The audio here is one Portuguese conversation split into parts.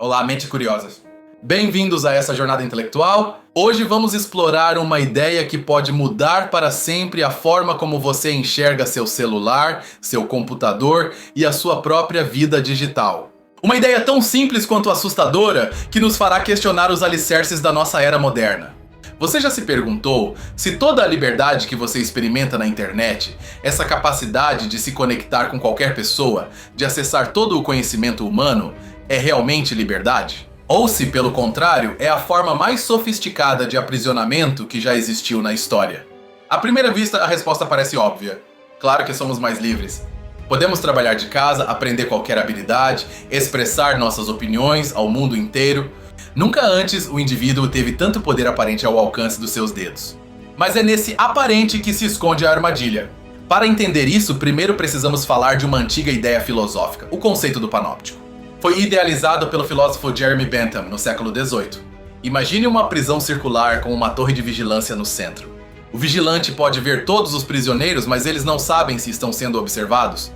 Olá, mentes curiosas. Bem-vindos a essa jornada intelectual. Hoje vamos explorar uma ideia que pode mudar para sempre a forma como você enxerga seu celular, seu computador e a sua própria vida digital. Uma ideia tão simples quanto assustadora que nos fará questionar os alicerces da nossa era moderna. Você já se perguntou se toda a liberdade que você experimenta na internet, essa capacidade de se conectar com qualquer pessoa, de acessar todo o conhecimento humano, é realmente liberdade? Ou se, pelo contrário, é a forma mais sofisticada de aprisionamento que já existiu na história? À primeira vista, a resposta parece óbvia. Claro que somos mais livres. Podemos trabalhar de casa, aprender qualquer habilidade, expressar nossas opiniões ao mundo inteiro. Nunca antes o indivíduo teve tanto poder aparente ao alcance dos seus dedos. Mas é nesse aparente que se esconde a armadilha. Para entender isso, primeiro precisamos falar de uma antiga ideia filosófica, o conceito do panóptico. Foi idealizado pelo filósofo Jeremy Bentham no século XVIII. Imagine uma prisão circular com uma torre de vigilância no centro. O vigilante pode ver todos os prisioneiros, mas eles não sabem se estão sendo observados.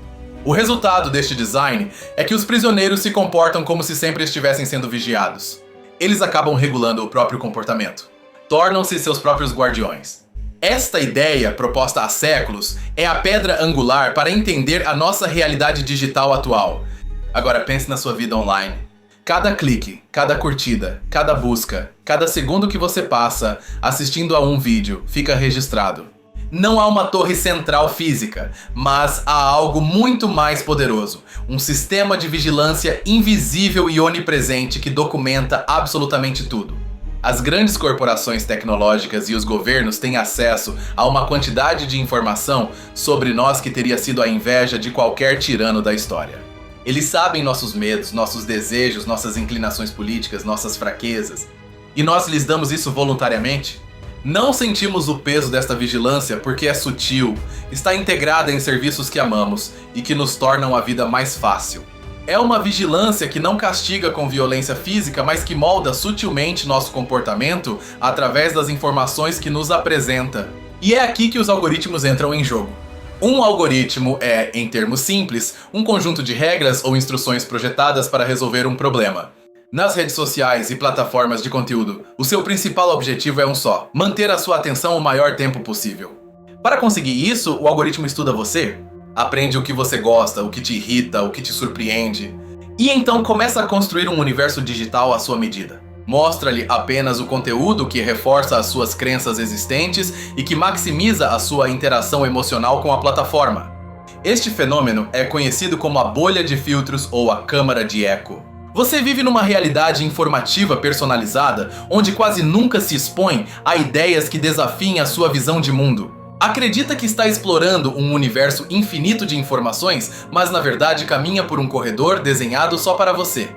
O resultado deste design é que os prisioneiros se comportam como se sempre estivessem sendo vigiados. Eles acabam regulando o próprio comportamento. Tornam-se seus próprios guardiões. Esta ideia, proposta há séculos, é a pedra angular para entender a nossa realidade digital atual. Agora pense na sua vida online. Cada clique, cada curtida, cada busca, cada segundo que você passa assistindo a um vídeo fica registrado. Não há uma torre central física, mas há algo muito mais poderoso. Um sistema de vigilância invisível e onipresente que documenta absolutamente tudo. As grandes corporações tecnológicas e os governos têm acesso a uma quantidade de informação sobre nós que teria sido a inveja de qualquer tirano da história. Eles sabem nossos medos, nossos desejos, nossas inclinações políticas, nossas fraquezas. E nós lhes damos isso voluntariamente? Não sentimos o peso desta vigilância porque é sutil, está integrada em serviços que amamos e que nos tornam a vida mais fácil. É uma vigilância que não castiga com violência física, mas que molda sutilmente nosso comportamento através das informações que nos apresenta. E é aqui que os algoritmos entram em jogo. Um algoritmo é, em termos simples, um conjunto de regras ou instruções projetadas para resolver um problema. Nas redes sociais e plataformas de conteúdo, o seu principal objetivo é um só: manter a sua atenção o maior tempo possível. Para conseguir isso, o algoritmo estuda você, aprende o que você gosta, o que te irrita, o que te surpreende, e então começa a construir um universo digital à sua medida. Mostra-lhe apenas o conteúdo que reforça as suas crenças existentes e que maximiza a sua interação emocional com a plataforma. Este fenômeno é conhecido como a bolha de filtros ou a câmara de eco. Você vive numa realidade informativa personalizada, onde quase nunca se expõe a ideias que desafiem a sua visão de mundo. Acredita que está explorando um universo infinito de informações, mas na verdade caminha por um corredor desenhado só para você.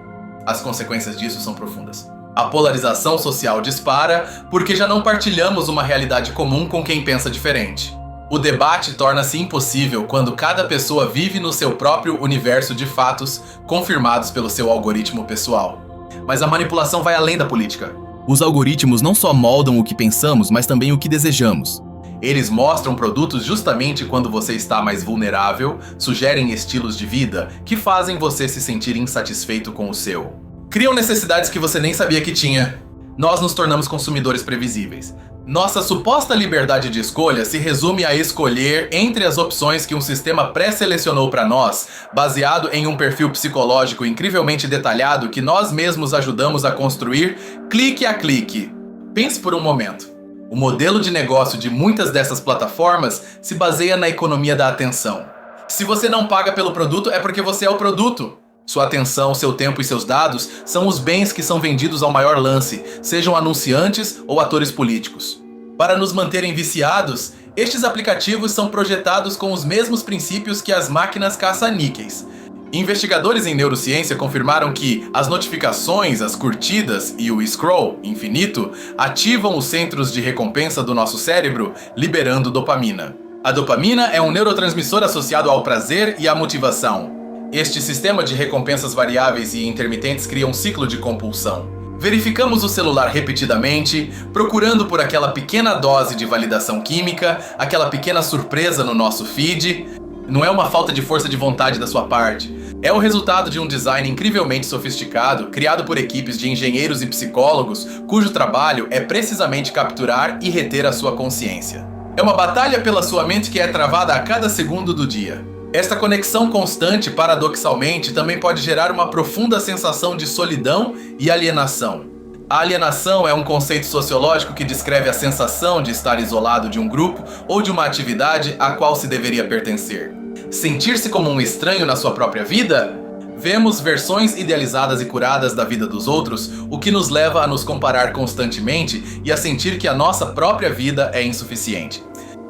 As consequências disso são profundas. A polarização social dispara porque já não partilhamos uma realidade comum com quem pensa diferente. O debate torna-se impossível quando cada pessoa vive no seu próprio universo de fatos confirmados pelo seu algoritmo pessoal. Mas a manipulação vai além da política. Os algoritmos não só moldam o que pensamos, mas também o que desejamos. Eles mostram produtos justamente quando você está mais vulnerável, sugerem estilos de vida que fazem você se sentir insatisfeito com o seu. Criam necessidades que você nem sabia que tinha. Nós nos tornamos consumidores previsíveis. Nossa suposta liberdade de escolha se resume a escolher entre as opções que um sistema pré-selecionou para nós, baseado em um perfil psicológico incrivelmente detalhado que nós mesmos ajudamos a construir clique a clique. Pense por um momento. O modelo de negócio de muitas dessas plataformas se baseia na economia da atenção. Se você não paga pelo produto, é porque você é o produto. Sua atenção, seu tempo e seus dados são os bens que são vendidos ao maior lance, sejam anunciantes ou atores políticos. Para nos manterem viciados, estes aplicativos são projetados com os mesmos princípios que as máquinas caça-níqueis. Investigadores em neurociência confirmaram que as notificações, as curtidas e o scroll infinito ativam os centros de recompensa do nosso cérebro, liberando dopamina. A dopamina é um neurotransmissor associado ao prazer e à motivação. Este sistema de recompensas variáveis e intermitentes cria um ciclo de compulsão. Verificamos o celular repetidamente, procurando por aquela pequena dose de validação química, aquela pequena surpresa no nosso feed. Não é uma falta de força de vontade da sua parte. É o resultado de um design incrivelmente sofisticado, criado por equipes de engenheiros e psicólogos, cujo trabalho é precisamente capturar e reter a sua consciência. É uma batalha pela sua mente que é travada a cada segundo do dia. Esta conexão constante, paradoxalmente, também pode gerar uma profunda sensação de solidão e alienação. A alienação é um conceito sociológico que descreve a sensação de estar isolado de um grupo ou de uma atividade a qual se deveria pertencer. Sentir-se como um estranho na sua própria vida? Vemos versões idealizadas e curadas da vida dos outros, o que nos leva a nos comparar constantemente e a sentir que a nossa própria vida é insuficiente.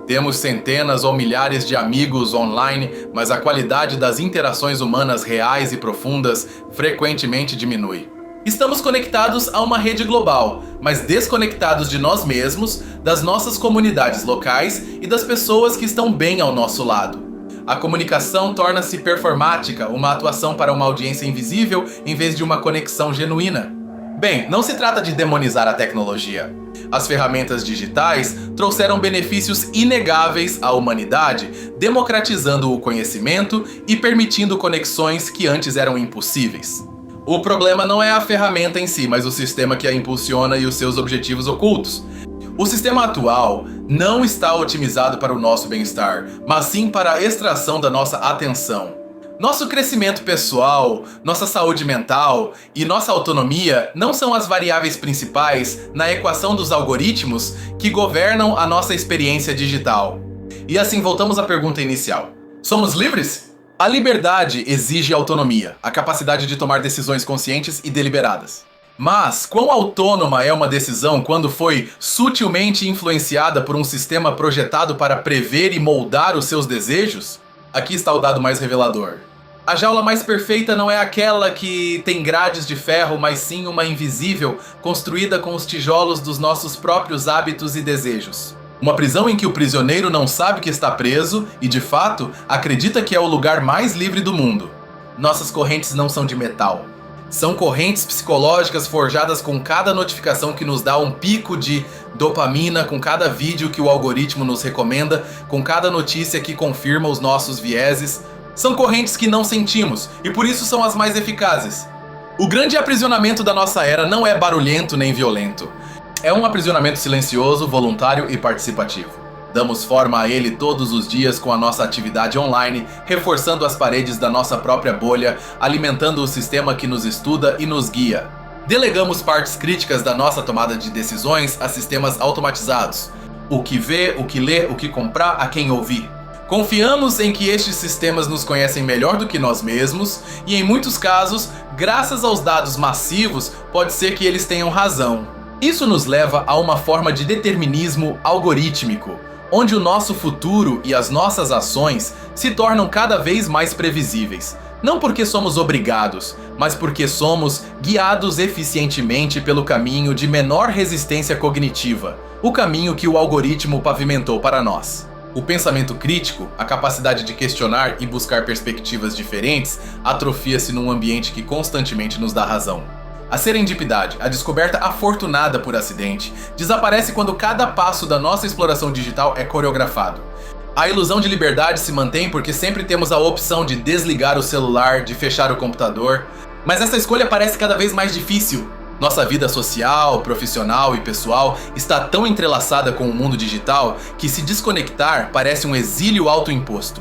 Temos centenas ou milhares de amigos online, mas a qualidade das interações humanas reais e profundas frequentemente diminui. Estamos conectados a uma rede global, mas desconectados de nós mesmos, das nossas comunidades locais e das pessoas que estão bem ao nosso lado. A comunicação torna-se performática, uma atuação para uma audiência invisível em vez de uma conexão genuína. Bem, não se trata de demonizar a tecnologia. As ferramentas digitais trouxeram benefícios inegáveis à humanidade, democratizando o conhecimento e permitindo conexões que antes eram impossíveis. O problema não é a ferramenta em si, mas o sistema que a impulsiona e os seus objetivos ocultos. O sistema atual não está otimizado para o nosso bem-estar, mas sim para a extração da nossa atenção. Nosso crescimento pessoal, nossa saúde mental e nossa autonomia não são as variáveis principais na equação dos algoritmos que governam a nossa experiência digital. E assim voltamos à pergunta inicial. Somos livres? A liberdade exige autonomia, a capacidade de tomar decisões conscientes e deliberadas. Mas quão autônoma é uma decisão quando foi sutilmente influenciada por um sistema projetado para prever e moldar os seus desejos? Aqui está o dado mais revelador. A jaula mais perfeita não é aquela que tem grades de ferro, mas sim uma invisível, construída com os tijolos dos nossos próprios hábitos e desejos. Uma prisão em que o prisioneiro não sabe que está preso e, de fato, acredita que é o lugar mais livre do mundo. Nossas correntes não são de metal. São correntes psicológicas forjadas com cada notificação que nos dá um pico de dopamina, com cada vídeo que o algoritmo nos recomenda, com cada notícia que confirma os nossos vieses. São correntes que não sentimos e por isso são as mais eficazes. O grande aprisionamento da nossa era não é barulhento nem violento. É um aprisionamento silencioso, voluntário e participativo. Damos forma a ele todos os dias com a nossa atividade online, reforçando as paredes da nossa própria bolha, alimentando o sistema que nos estuda e nos guia. Delegamos partes críticas da nossa tomada de decisões a sistemas automatizados. O que vê, o que lê, o que comprar, a quem ouvir. Confiamos em que estes sistemas nos conhecem melhor do que nós mesmos e, em muitos casos, graças aos dados massivos, pode ser que eles tenham razão. Isso nos leva a uma forma de determinismo algorítmico, onde o nosso futuro e as nossas ações se tornam cada vez mais previsíveis. Não porque somos obrigados, mas porque somos guiados eficientemente pelo caminho de menor resistência cognitiva, o caminho que o algoritmo pavimentou para nós. O pensamento crítico, a capacidade de questionar e buscar perspectivas diferentes, atrofia-se num ambiente que constantemente nos dá razão. A serendipidade, a descoberta afortunada por acidente, desaparece quando cada passo da nossa exploração digital é coreografado. A ilusão de liberdade se mantém porque sempre temos a opção de desligar o celular, de fechar o computador, mas essa escolha parece cada vez mais difícil. Nossa vida social, profissional e pessoal está tão entrelaçada com o mundo digital que se desconectar parece um exílio autoimposto.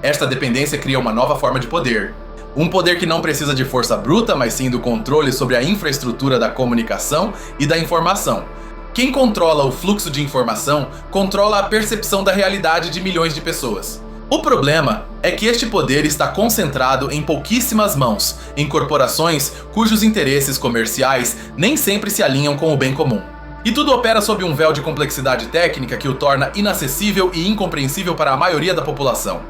Esta dependência cria uma nova forma de poder. Um poder que não precisa de força bruta, mas sim do controle sobre a infraestrutura da comunicação e da informação. Quem controla o fluxo de informação, controla a percepção da realidade de milhões de pessoas. O problema é que este poder está concentrado em pouquíssimas mãos, em corporações cujos interesses comerciais nem sempre se alinham com o bem comum. E tudo opera sob um véu de complexidade técnica que o torna inacessível e incompreensível para a maioria da população.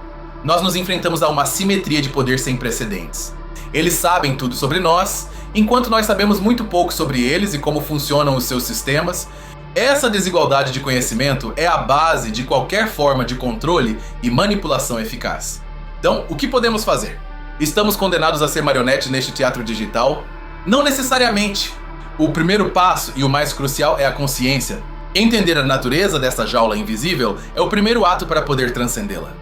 Nós nos enfrentamos a uma assimetria de poder sem precedentes. Eles sabem tudo sobre nós, enquanto nós sabemos muito pouco sobre eles e como funcionam os seus sistemas. Essa desigualdade de conhecimento é a base de qualquer forma de controle e manipulação eficaz. Então, o que podemos fazer? Estamos condenados a ser marionetes neste teatro digital? Não necessariamente. O primeiro passo e o mais crucial é a consciência. Entender a natureza dessa jaula invisível é o primeiro ato para poder transcendê-la.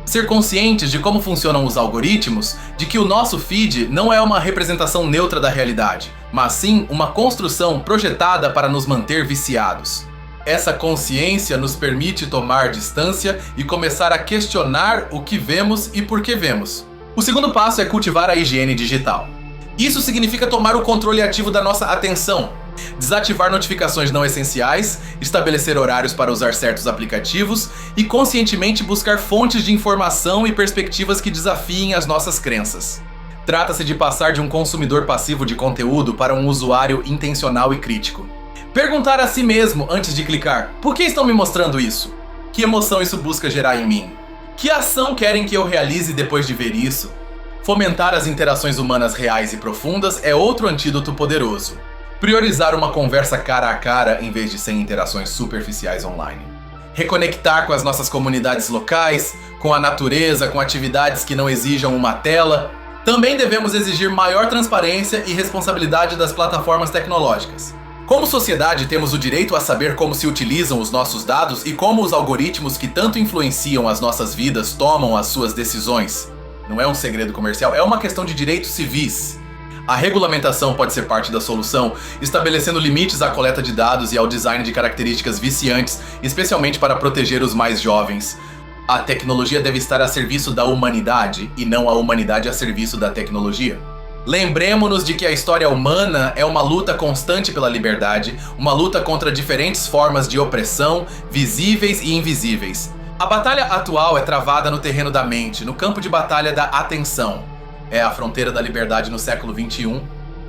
Ser conscientes de como funcionam os algoritmos, de que o nosso feed não é uma representação neutra da realidade, mas sim uma construção projetada para nos manter viciados. Essa consciência nos permite tomar distância e começar a questionar o que vemos e por que vemos. O segundo passo é cultivar a higiene digital. Isso significa tomar o controle ativo da nossa atenção, desativar notificações não essenciais, estabelecer horários para usar certos aplicativos e conscientemente buscar fontes de informação e perspectivas que desafiem as nossas crenças. Trata-se de passar de um consumidor passivo de conteúdo para um usuário intencional e crítico. Perguntar a si mesmo antes de clicar: por que estão me mostrando isso? Que emoção isso busca gerar em mim? Que ação querem que eu realize depois de ver isso? Fomentar as interações humanas reais e profundas é outro antídoto poderoso. Priorizar uma conversa cara a cara em vez de sem interações superficiais online. Reconectar com as nossas comunidades locais, com a natureza, com atividades que não exijam uma tela. Também devemos exigir maior transparência e responsabilidade das plataformas tecnológicas. Como sociedade, temos o direito a saber como se utilizam os nossos dados e como os algoritmos que tanto influenciam as nossas vidas tomam as suas decisões. Não é um segredo comercial, é uma questão de direitos civis. A regulamentação pode ser parte da solução, estabelecendo limites à coleta de dados e ao design de características viciantes, especialmente para proteger os mais jovens. A tecnologia deve estar a serviço da humanidade e não a humanidade a serviço da tecnologia. Lembremos-nos de que a história humana é uma luta constante pela liberdade, uma luta contra diferentes formas de opressão, visíveis e invisíveis. A batalha atual é travada no terreno da mente, no campo de batalha da atenção. É a fronteira da liberdade no século XXI.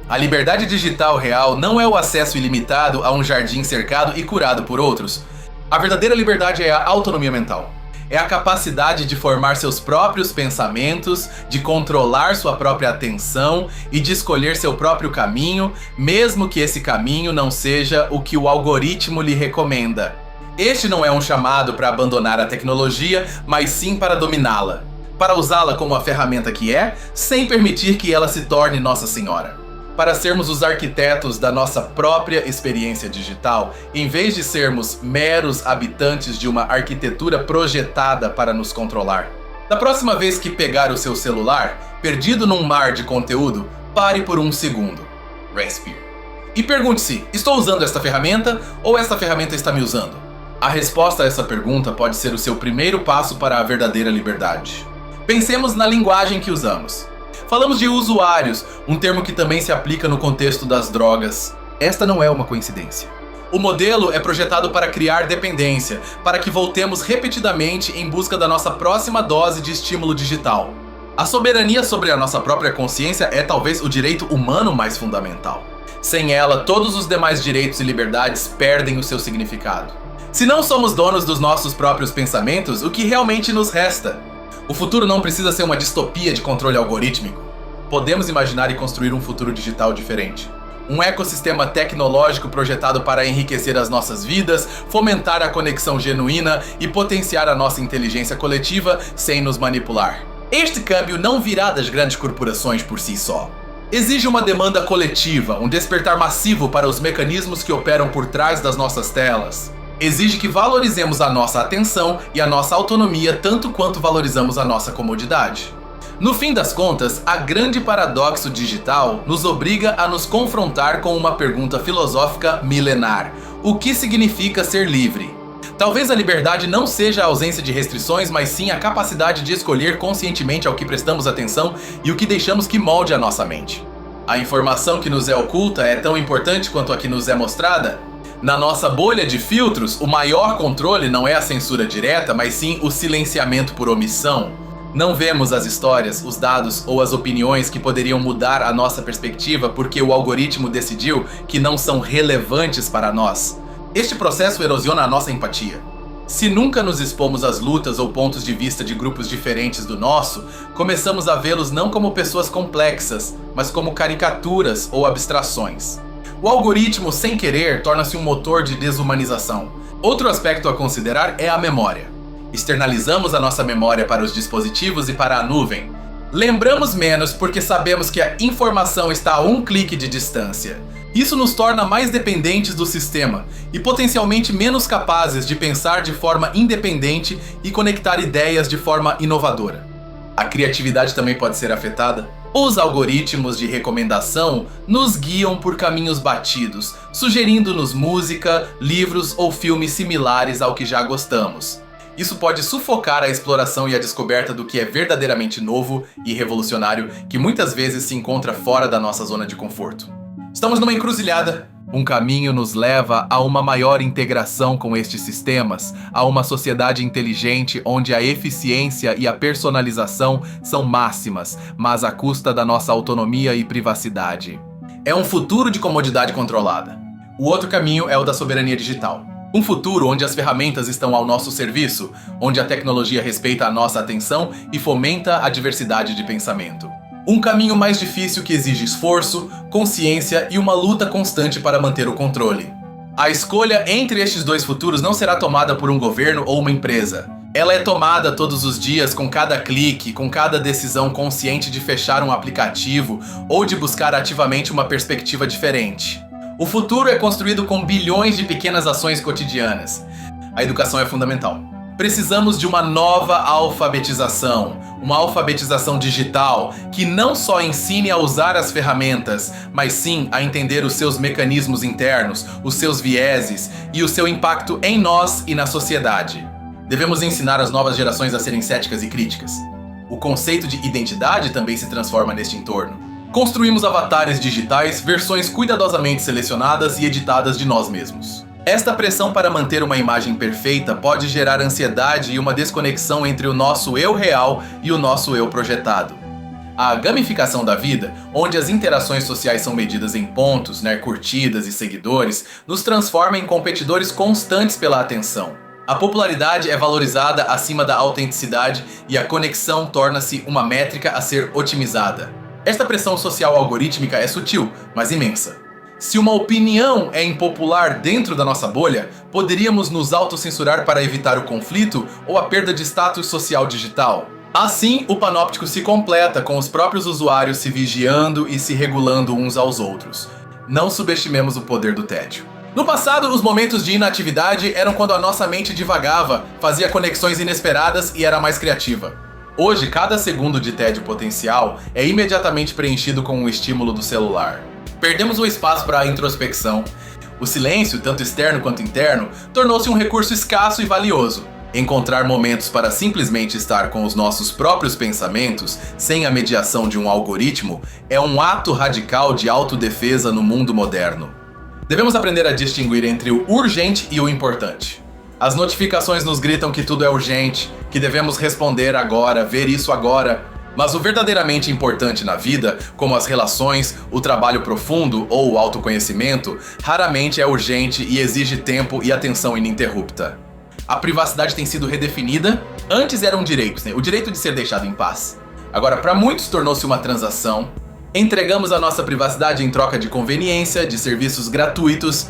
A liberdade digital real não é o acesso ilimitado a um jardim cercado e curado por outros. A verdadeira liberdade é a autonomia mental. É a capacidade de formar seus próprios pensamentos, de controlar sua própria atenção e de escolher seu próprio caminho, mesmo que esse caminho não seja o que o algoritmo lhe recomenda. Este não é um chamado para abandonar a tecnologia, mas sim para dominá-la. Para usá-la como a ferramenta que é, sem permitir que ela se torne Nossa Senhora. Para sermos os arquitetos da nossa própria experiência digital, em vez de sermos meros habitantes de uma arquitetura projetada para nos controlar. Da próxima vez que pegar o seu celular, perdido num mar de conteúdo, pare por um segundo. Respire. E pergunte-se: estou usando esta ferramenta ou esta ferramenta está me usando? A resposta a essa pergunta pode ser o seu primeiro passo para a verdadeira liberdade. Pensemos na linguagem que usamos. Falamos de usuários, um termo que também se aplica no contexto das drogas. Esta não é uma coincidência. O modelo é projetado para criar dependência, para que voltemos repetidamente em busca da nossa próxima dose de estímulo digital. A soberania sobre a nossa própria consciência é talvez o direito humano mais fundamental. Sem ela, todos os demais direitos e liberdades perdem o seu significado. Se não somos donos dos nossos próprios pensamentos, o que realmente nos resta? O futuro não precisa ser uma distopia de controle algorítmico. Podemos imaginar e construir um futuro digital diferente. Um ecossistema tecnológico projetado para enriquecer as nossas vidas, fomentar a conexão genuína e potenciar a nossa inteligência coletiva sem nos manipular. Este câmbio não virá das grandes corporações por si só. Exige uma demanda coletiva, um despertar massivo para os mecanismos que operam por trás das nossas telas. Exige que valorizemos a nossa atenção e a nossa autonomia tanto quanto valorizamos a nossa comodidade. No fim das contas, a grande paradoxo digital nos obriga a nos confrontar com uma pergunta filosófica milenar: o que significa ser livre? Talvez a liberdade não seja a ausência de restrições, mas sim a capacidade de escolher conscientemente ao que prestamos atenção e o que deixamos que molde a nossa mente. A informação que nos é oculta é tão importante quanto a que nos é mostrada? Na nossa bolha de filtros, o maior controle não é a censura direta, mas sim o silenciamento por omissão. Não vemos as histórias, os dados ou as opiniões que poderiam mudar a nossa perspectiva porque o algoritmo decidiu que não são relevantes para nós. Este processo erosiona a nossa empatia. Se nunca nos expomos às lutas ou pontos de vista de grupos diferentes do nosso, começamos a vê-los não como pessoas complexas, mas como caricaturas ou abstrações. O algoritmo, sem querer, torna-se um motor de desumanização. Outro aspecto a considerar é a memória. Externalizamos a nossa memória para os dispositivos e para a nuvem. Lembramos menos porque sabemos que a informação está a um clique de distância. Isso nos torna mais dependentes do sistema e potencialmente menos capazes de pensar de forma independente e conectar ideias de forma inovadora. A criatividade também pode ser afetada. Os algoritmos de recomendação nos guiam por caminhos batidos, sugerindo-nos música, livros ou filmes similares ao que já gostamos. Isso pode sufocar a exploração e a descoberta do que é verdadeiramente novo e revolucionário, que muitas vezes se encontra fora da nossa zona de conforto. Estamos numa encruzilhada. Um caminho nos leva a uma maior integração com estes sistemas, a uma sociedade inteligente onde a eficiência e a personalização são máximas, mas à custa da nossa autonomia e privacidade. É um futuro de comodidade controlada. O outro caminho é o da soberania digital. Um futuro onde as ferramentas estão ao nosso serviço, onde a tecnologia respeita a nossa atenção e fomenta a diversidade de pensamento. Um caminho mais difícil que exige esforço, consciência e uma luta constante para manter o controle. A escolha entre estes dois futuros não será tomada por um governo ou uma empresa. Ela é tomada todos os dias com cada clique, com cada decisão consciente de fechar um aplicativo ou de buscar ativamente uma perspectiva diferente. O futuro é construído com bilhões de pequenas ações cotidianas. A educação é fundamental. Precisamos de uma nova alfabetização, uma alfabetização digital que não só ensine a usar as ferramentas, mas sim a entender os seus mecanismos internos, os seus vieses e o seu impacto em nós e na sociedade. Devemos ensinar as novas gerações a serem céticas e críticas. O conceito de identidade também se transforma neste entorno. Construímos avatares digitais, versões cuidadosamente selecionadas e editadas de nós mesmos. Esta pressão para manter uma imagem perfeita pode gerar ansiedade e uma desconexão entre o nosso eu real e o nosso eu projetado. A gamificação da vida, onde as interações sociais são medidas em pontos, curtidas e seguidores, nos transforma em competidores constantes pela atenção. A popularidade é valorizada acima da autenticidade e a conexão torna-se uma métrica a ser otimizada. Esta pressão social algorítmica é sutil, mas imensa. Se uma opinião é impopular dentro da nossa bolha, poderíamos nos autocensurar para evitar o conflito ou a perda de status social digital. Assim, o panóptico se completa com os próprios usuários se vigiando e se regulando uns aos outros. Não subestimemos o poder do tédio. No passado, os momentos de inatividade eram quando a nossa mente divagava, fazia conexões inesperadas e era mais criativa. Hoje, cada segundo de tédio potencial é imediatamente preenchido com um estímulo do celular. Perdemos o espaço para a introspecção. O silêncio, tanto externo quanto interno, tornou-se um recurso escasso e valioso. Encontrar momentos para simplesmente estar com os nossos próprios pensamentos, sem a mediação de um algoritmo, é um ato radical de autodefesa no mundo moderno. Devemos aprender a distinguir entre o urgente e o importante. As notificações nos gritam que tudo é urgente, que devemos responder agora, ver isso agora. Mas o verdadeiramente importante na vida, como as relações, o trabalho profundo ou o autoconhecimento, raramente é urgente e exige tempo e atenção ininterrupta. A privacidade tem sido redefinida. Antes era um direito, o direito de ser deixado em paz. Agora, para muitos, tornou-se uma transação. Entregamos a nossa privacidade em troca de conveniência, de serviços gratuitos,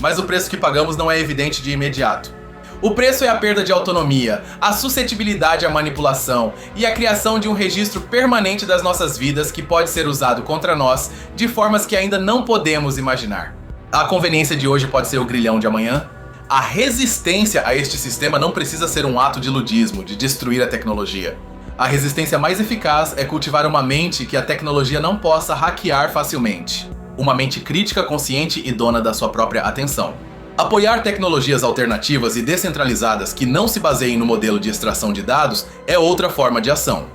mas o preço que pagamos não é evidente de imediato. O preço é a perda de autonomia, a suscetibilidade à manipulação e a criação de um registro permanente das nossas vidas que pode ser usado contra nós de formas que ainda não podemos imaginar. A conveniência de hoje pode ser o grilhão de amanhã. A resistência a este sistema não precisa ser um ato de ludismo, de destruir a tecnologia. A resistência mais eficaz é cultivar uma mente que a tecnologia não possa hackear facilmente. Uma mente crítica, consciente e dona da sua própria atenção. Apoiar tecnologias alternativas e descentralizadas que não se baseiem no modelo de extração de dados é outra forma de ação.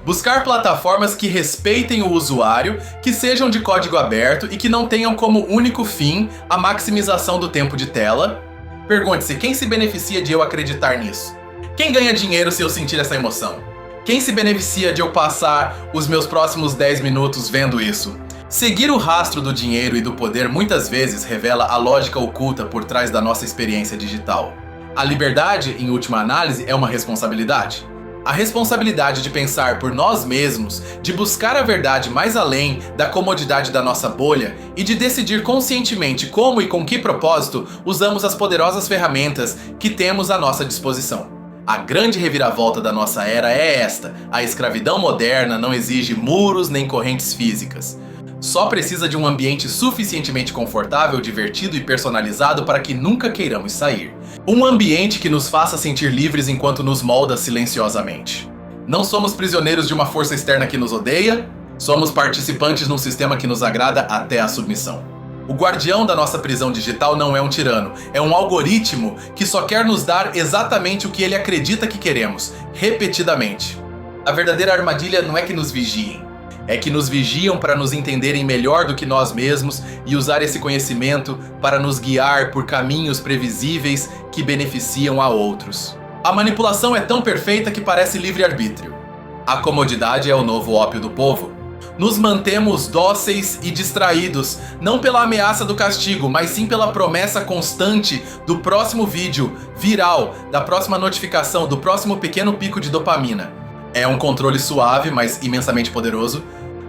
Buscar plataformas que respeitem o usuário, que sejam de código aberto e que não tenham como único fim a maximização do tempo de tela. Pergunte-se, quem se beneficia de eu acreditar nisso? Quem ganha dinheiro se eu sentir essa emoção? Quem se beneficia de eu passar os meus próximos 10 minutos vendo isso? Seguir o rastro do dinheiro e do poder muitas vezes revela a lógica oculta por trás da nossa experiência digital. A liberdade, em última análise, é uma responsabilidade. A responsabilidade de pensar por nós mesmos, de buscar a verdade mais além da comodidade da nossa bolha e de decidir conscientemente como e com que propósito usamos as poderosas ferramentas que temos à nossa disposição. A grande reviravolta da nossa era é esta: a escravidão moderna não exige muros nem correntes físicas. Só precisa de um ambiente suficientemente confortável, divertido e personalizado para que nunca queiramos sair. Um ambiente que nos faça sentir livres enquanto nos molda silenciosamente. Não somos prisioneiros de uma força externa que nos odeia, somos participantes num sistema que nos agrada até a submissão. O guardião da nossa prisão digital não é um tirano, é um algoritmo que só quer nos dar exatamente o que ele acredita que queremos, repetidamente. A verdadeira armadilha não é que nos vigiem, é que nos vigiam para nos entenderem melhor do que nós mesmos e usar esse conhecimento para nos guiar por caminhos previsíveis que beneficiam a outros. A manipulação é tão perfeita que parece livre-arbítrio. A comodidade é o novo ópio do povo. Nos mantemos dóceis e distraídos, não pela ameaça do castigo, mas sim pela promessa constante do próximo vídeo viral, da próxima notificação, do próximo pequeno pico de dopamina. É um controle suave, mas imensamente poderoso.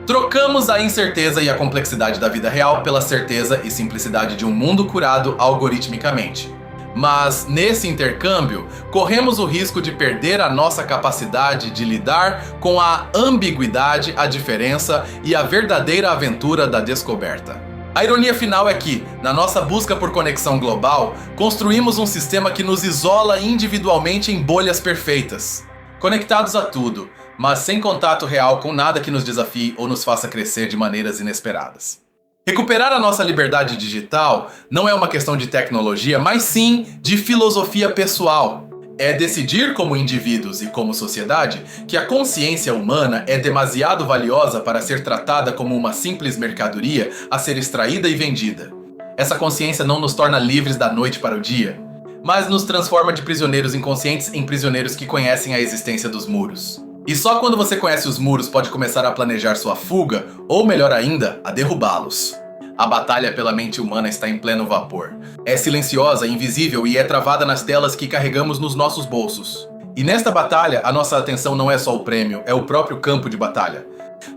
Trocamos a incerteza e a complexidade da vida real pela certeza e simplicidade de um mundo curado algoritmicamente. Mas, nesse intercâmbio, corremos o risco de perder a nossa capacidade de lidar com a ambiguidade, a diferença e a verdadeira aventura da descoberta. A ironia final é que, na nossa busca por conexão global, construímos um sistema que nos isola individualmente em bolhas perfeitas. Conectados a tudo, mas sem contato real com nada que nos desafie ou nos faça crescer de maneiras inesperadas. Recuperar a nossa liberdade digital não é uma questão de tecnologia, mas sim de filosofia pessoal. É decidir como indivíduos e como sociedade que a consciência humana é demasiado valiosa para ser tratada como uma simples mercadoria a ser extraída e vendida. Essa consciência não nos torna livres da noite para o dia, mas nos transforma de prisioneiros inconscientes em prisioneiros que conhecem a existência dos muros. E só quando você conhece os muros pode começar a planejar sua fuga, ou melhor ainda, a derrubá-los. A batalha pela mente humana está em pleno vapor. É silenciosa, invisível e é travada nas telas que carregamos nos nossos bolsos. E nesta batalha, a nossa atenção não é só o prêmio, é o próprio campo de batalha.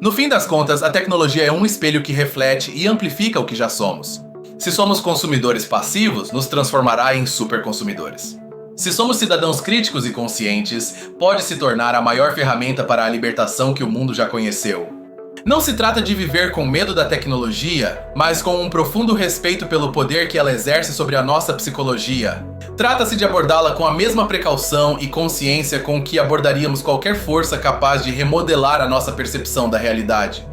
No fim das contas, a tecnologia é um espelho que reflete e amplifica o que já somos. Se somos consumidores passivos, nos transformará em superconsumidores. Se somos cidadãos críticos e conscientes, pode se tornar a maior ferramenta para a libertação que o mundo já conheceu. Não se trata de viver com medo da tecnologia, mas com um profundo respeito pelo poder que ela exerce sobre a nossa psicologia. Trata-se de abordá-la com a mesma precaução e consciência com que abordaríamos qualquer força capaz de remodelar a nossa percepção da realidade.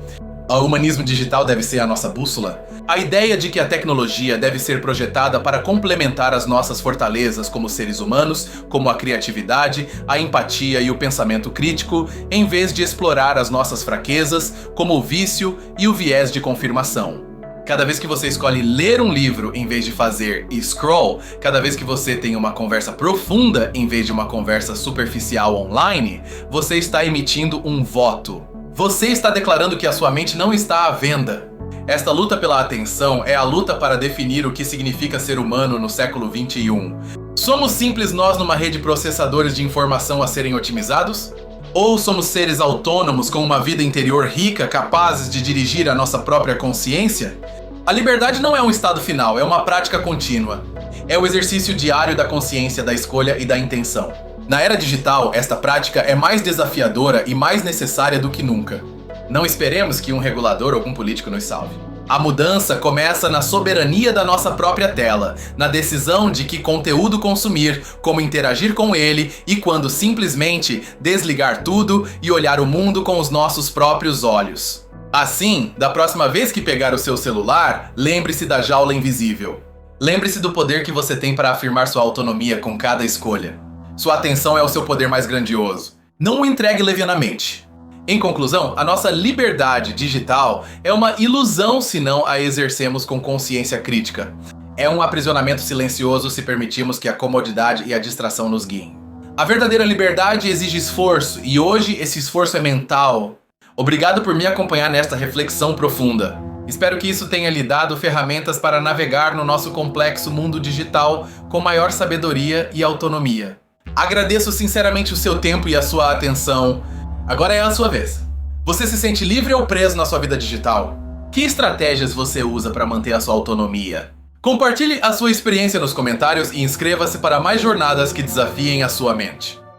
O humanismo digital deve ser a nossa bússola. A ideia de que a tecnologia deve ser projetada para complementar as nossas fortalezas como seres humanos, como a criatividade, a empatia e o pensamento crítico, em vez de explorar as nossas fraquezas, como o vício e o viés de confirmação. Cada vez que você escolhe ler um livro em vez de fazer scroll, cada vez que você tem uma conversa profunda em vez de uma conversa superficial online, você está emitindo um voto. Você está declarando que a sua mente não está à venda. Esta luta pela atenção é a luta para definir o que significa ser humano no século XXI. Somos simples nós numa rede de processadores de informação a serem otimizados? Ou somos seres autônomos com uma vida interior rica, capazes de dirigir a nossa própria consciência? A liberdade não é um estado final, é uma prática contínua. É o exercício diário da consciência, da escolha e da intenção. Na era digital, esta prática é mais desafiadora e mais necessária do que nunca. Não esperemos que um regulador ou algum político nos salve. A mudança começa na soberania da nossa própria tela, na decisão de que conteúdo consumir, como interagir com ele e quando simplesmente desligar tudo e olhar o mundo com os nossos próprios olhos. Assim, da próxima vez que pegar o seu celular, lembre-se da jaula invisível. Lembre-se do poder que você tem para afirmar sua autonomia com cada escolha. Sua atenção é o seu poder mais grandioso. Não o entregue levianamente. Em conclusão, a nossa liberdade digital é uma ilusão se não a exercemos com consciência crítica. É um aprisionamento silencioso se permitirmos que a comodidade e a distração nos guiem. A verdadeira liberdade exige esforço, e hoje esse esforço é mental. Obrigado por me acompanhar nesta reflexão profunda. Espero que isso tenha lhe dado ferramentas para navegar no nosso complexo mundo digital com maior sabedoria e autonomia. Agradeço sinceramente o seu tempo e a sua atenção. Agora é a sua vez. Você se sente livre ou preso na sua vida digital? Que estratégias você usa para manter a sua autonomia? Compartilhe a sua experiência nos comentários e inscreva-se para mais jornadas que desafiem a sua mente.